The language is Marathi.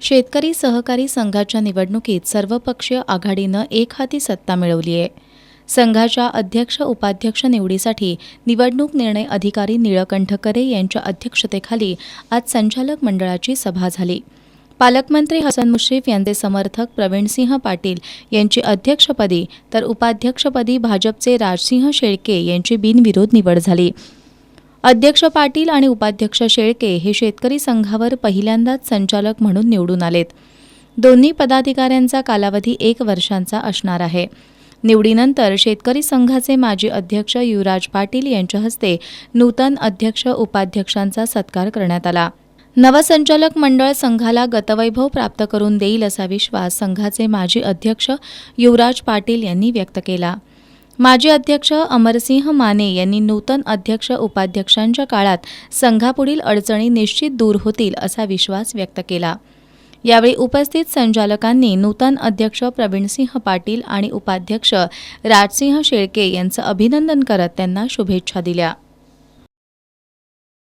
शेतकरी सहकारी संघाच्या निवडणुकीत सर्वपक्षीय आघाडीनं एकहाती सत्ता मिळवली आहे. संघाच्या अध्यक्ष उपाध्यक्ष निवडीसाठी निवडणूक निर्णय अधिकारी नीलकंठ करे यांच्या अध्यक्षतेखाली आज संचालक मंडळाची सभा झाली. पालकमंत्री हसन मुश्रीफ यांचे समर्थक प्रवीणसिंह पाटील यांची अध्यक्षपदी तर उपाध्यक्षपदी भाजपचे राजसिंह शेळके यांची बिनविरोध निवड झाली. अध्यक्ष पाटील आणि उपाध्यक्ष शेळके हे शेतकरी संघावर पहिल्यांदाच संचालक म्हणून निवडून आलेत. दोन्ही पदाधिकाऱ्यांचा कालावधी 1 वर्षांचा असणार आहे. निवडीनंतर शेतकरी संघाचे माजी अध्यक्ष युवराज पाटील यांच्या हस्ते नूतन अध्यक्ष उपाध्यक्षांचा सत्कार करण्यात आला. नवसंचालक मंडळ संघाला गतवैभव प्राप्त करून देईल असा विश्वास संघाचे माजी अध्यक्ष युवराज पाटील यांनी व्यक्त केला. माजी अध्यक्ष अमरसिंह माने यांनी नूतन अध्यक्ष उपाध्यक्षांच्या काळात संघापुढील अडचणी निश्चित दूर होतील असा विश्वास व्यक्त केला. यावेळी उपस्थित संचालकांनी नूतन अध्यक्ष प्रवीणसिंह पाटील आणि उपाध्यक्ष राजसिंह शेळके यांचं अभिनंदन करत त्यांना शुभेच्छा दिल्या.